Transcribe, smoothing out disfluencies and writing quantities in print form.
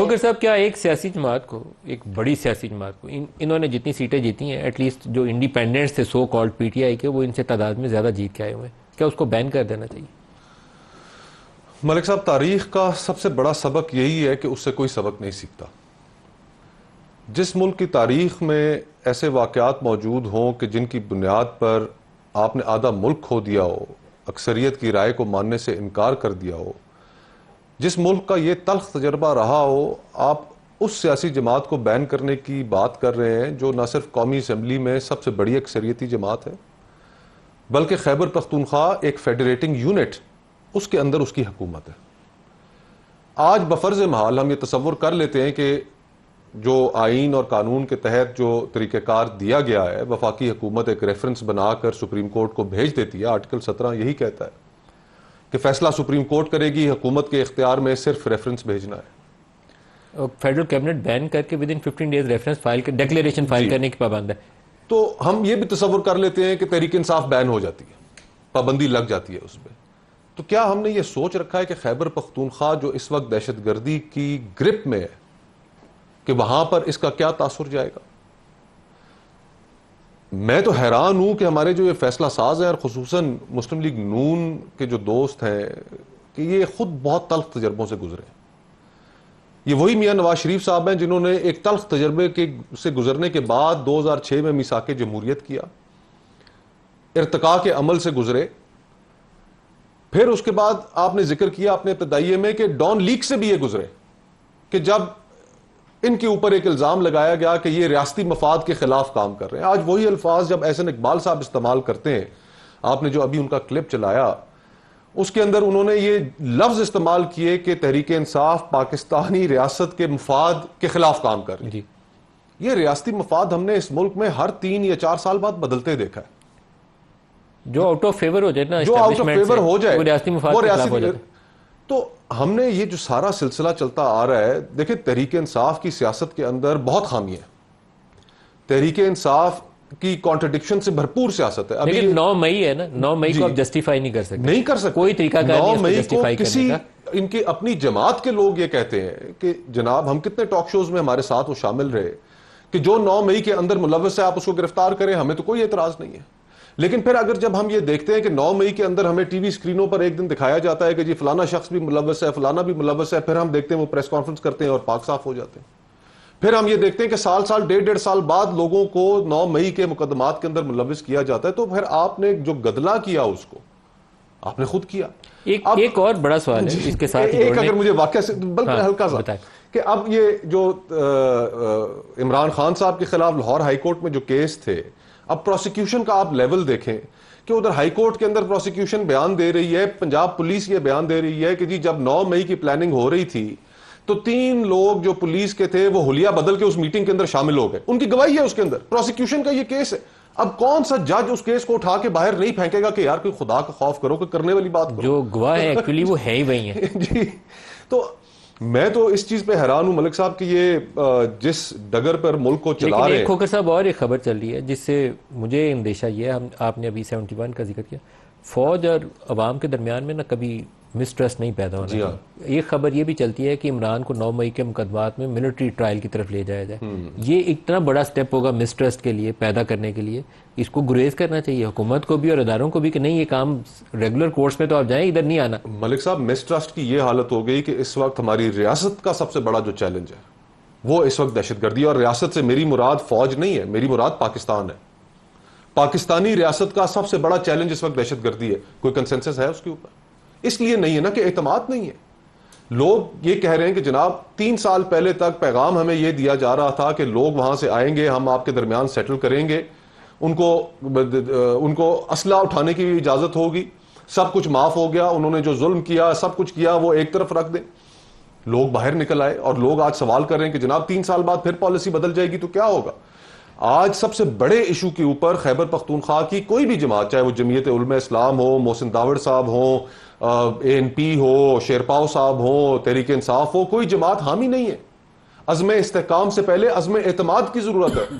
Fokker صاحب کیا ایک سیاسی جماعت کو، ایک بڑی سیاسی جماعت کو، انہوں نے جتنی سیٹیں جیتی ہیں ایٹ لیسٹ جو انڈیپینڈنٹس تھے so called P T I کے، وہ ان سے تعداد میں زیادہ جیت کے آئے ہوئے ہیں، کیا اس کو بین کر دینا چاہیے؟ ملک صاحب، تاریخ کا سب سے بڑا سبق یہی ہے کہ اس سے کوئی سبق نہیں سیکھتا۔ جس ملک کی تاریخ میں ایسے واقعات موجود ہوں کہ جن کی بنیاد پر آپ نے آدھا ملک کھو دیا ہو، اکثریت کی رائے کو ماننے سے انکار کر دیا ہو، جس ملک کا یہ تلخ تجربہ رہا ہو، آپ اس سیاسی جماعت کو بین کرنے کی بات کر رہے ہیں جو نہ صرف قومی اسمبلی میں سب سے بڑی اکثریتی جماعت ہے بلکہ خیبر پختونخوا ایک فیڈریٹنگ یونٹ، اس کے اندر اس کی حکومت ہے۔ آج بفرض محال ہم یہ تصور کر لیتے ہیں کہ جو آئین اور قانون کے تحت جو طریقہ کار دیا گیا ہے، وفاقی حکومت ایک ریفرنس بنا کر سپریم کورٹ کو بھیج دیتی ہے۔ آرٹیکل 17 یہی کہتا ہے کہ فیصلہ سپریم کورٹ کرے گی، حکومت کے اختیار میں صرف ریفرنس بھیجنا ہے۔ فیڈرل کیبنٹ بین کر کے with in 15 days reference file declaration file کرنے کی پابند ہے۔ تو ہم یہ بھی تصور کر لیتے ہیں کہ تحریک انصاف بین ہو جاتی ہے، پابندی لگ جاتی ہے اس پہ۔ تو کیا ہم نے یہ سوچ رکھا ہے کہ خیبر پختونخوا جو اس وقت دہشت گردی کی گرپ میں ہے کہ وہاں پر اس کا کیا تاثر جائے گا؟ میں تو حیران ہوں کہ ہمارے جو یہ فیصلہ ساز ہیں اور خصوصاً مسلم لیگ نون کے جو دوست ہیں کہ یہ خود بہت تلخ تجربوں سے گزرے ہیں۔ یہ وہی میاں نواز شریف صاحب ہیں جنہوں نے ایک تلخ تجربے سے گزرنے کے بعد 2006 میں میثاق جمہوریت کیا، ارتقاء کے عمل سے گزرے، پھر اس کے بعد آپ نے ذکر کیا اپنے ابتدائیے میں کہ ڈان لیگ سے بھی یہ گزرے کہ جب ان کے اوپر ایک الزام لگایا گیا کہ یہ ریاستی مفاد کے خلاف کام کر رہے ہیں۔ آج وہی الفاظ جب احسن اقبال صاحب استعمال کرتے ہیں، آپ نے جو ابھی ان کا کلپ چلایا اس کے اندر انہوں نے یہ لفظ استعمال کیے کہ تحریک انصاف پاکستانی ریاست کے مفاد کے خلاف کام کر رہی ہے۔ یہ ریاستی مفاد ہم نے اس ملک میں ہر 3 یا 4 سال بعد بدلتے دیکھا ہے۔ جو آؤٹ آف فیور ہو جائے نا، جو آؤٹ آف فیور ہو جائے وہ ریاستی مفاد کے خلاف ہو جائے۔ تو ہم نے یہ جو سارا سلسلہ چلتا آ رہا ہے، دیکھیں تحریک انصاف کی سیاست کے اندر بہت خامی ہے۔ تحریک انصاف کی کانٹرڈکشن سے بھرپور سیاست ہے۔ لیکن 9 مئی ہے نا، 9 مئی کو آپ جسٹیفائی نہیں کر سکتے، نہیں کر سکتے کوئی طریقہ کار نہیں اس کو جسٹیفائی کرنے کا۔ ان کی اپنی جماعت کے لوگ یہ کہتے ہیں کہ جناب ہم کتنے ٹاک شوز میں ہمارے ساتھ وہ شامل رہے کہ جو 9 مئی کے اندر ملوث ہے آپ اس کو گرفتار کریں، ہمیں تو کوئی اعتراض نہیں ہے۔ لیکن پھر اگر جب ہم یہ دیکھتے ہیں کہ 9 مئی کے اندر ہمیں ٹی وی اسکرینوں پر ایک دن دکھایا جاتا ہے کہ جی فلانا شخص بھی ملوث ہے، فلانا بھی ملوث ہے، پھر ہم دیکھتے ہیں وہ پریس کانفرنس کرتے ہیں اور پاک صاف ہو جاتے ہیں۔ پھر ہم یہ دیکھتے ہیں کہ سال 1.5 سال بعد لوگوں کو 9 مئی کے مقدمات کے اندر ملوث کیا جاتا ہے۔ تو پھر آپ نے جو گدلا کیا اس کو آپ نے خود کیا۔ ایک اور بڑا سوال ہے اس کے ساتھ ایک اگر مجھے واقعہ سے بلکہ ہلکا سا کہ اب یہ جو عمران خان صاحب کے خلاف لاہور ہائی کورٹ میں جو کیس تھے، اب پروسیکیوشن کا آپ لیول دیکھیں کہ ادھر ہائی کورٹ کے اندر پروسیکیوشن بیان دے رہی ہے، پنجاب پولیس یہ بیان دے رہی ہے کہ جی جب 9 مئی کی پلاننگ ہو رہی تھی تو 3 لوگ جو پولیس کے تھے وہ حلیہ بدل کے اس میٹنگ کے اندر شامل ہو گئے، ان کی گواہی ہے اس کے اندر، پروسیکیوشن کا یہ کیس ہے۔ اب کون سا جج اس کیس کو اٹھا کے باہر نہیں پھینکے گا کہ یار کوئی خدا کا خوف کرو کہ کرنے والی بات کرو؟ جو گواہ ہے ایکچولی وہ ہے ہی وہی ہیں۔ جی تو میں تو اس چیز پہ حیران ہوں ملک صاحب کہ یہ جس ڈگر پر ملک کو چلا رہے ہیں۔ کھوکر صاحب اور ایک خبر چل رہی ہے جس سے مجھے اندیشہ یہ ہے، آپ نے ابھی 71 کا ذکر کیا، فوج اور عوام کے درمیان میں نہ کبھی مسٹرسٹ نہیں پیدا ہونا۔ ایک خبر یہ بھی چلتی ہے کہ عمران کو 9 مئی کے مقدمات میں ملٹری ٹرائل کی طرف لے جایا جائے۔ یہ اتنا بڑا سٹیپ ہوگا مسٹرسٹ کے لیے پیدا کرنے کے لیے، اس کو گریز کرنا چاہیے حکومت کو بھی اور اداروں کو بھی کہ نہیں یہ کام ریگولر کورس میں تو آپ جائیں، ادھر نہیں آنا۔ ملک صاحب مسٹرسٹ کی یہ حالت ہو گئی کہ اس وقت ہماری ریاست کا سب سے بڑا جو چیلنج ہے وہ اس وقت دہشت گردی، اور ریاست سے میری مراد فوج نہیں ہے، میری مراد پاکستان ہے۔ پاکستانی ریاست کا سب سے بڑا چیلنج اس وقت دہشت گردی ہے۔ کوئی کنسنسس ہے اس کے اوپر؟ اس لیے نہیں ہے نا کہ اعتماد نہیں ہے۔ لوگ یہ کہہ رہے ہیں کہ جناب 3 سال پہلے تک پیغام ہمیں یہ دیا جا رہا تھا کہ لوگ وہاں سے آئیں گے، ہم آپ کے درمیان سیٹل کریں گے، ان کو اسلحہ اٹھانے کی اجازت ہوگی، سب کچھ معاف ہو گیا، انہوں نے جو ظلم کیا سب کچھ کیا وہ ایک طرف رکھ دیں۔ لوگ باہر نکل آئے اور لوگ آج سوال کر رہے ہیں کہ جناب 3 سال بعد پھر پالیسی بدل جائے گی تو کیا ہوگا؟ آج سب سے بڑے ایشو کے اوپر خیبر پختونخوا کی کوئی بھی جماعت، چاہے وہ جمعیت علماء اسلام ہو، محسن داوڑ صاحب ہوں، ANP ہو، شیرپاؤ صاحب ہوں، تحریک انصاف ہو، کوئی جماعت حامی نہیں ہے۔ عزم استحکام سے پہلے عزم اعتماد کی ضرورت ہے۔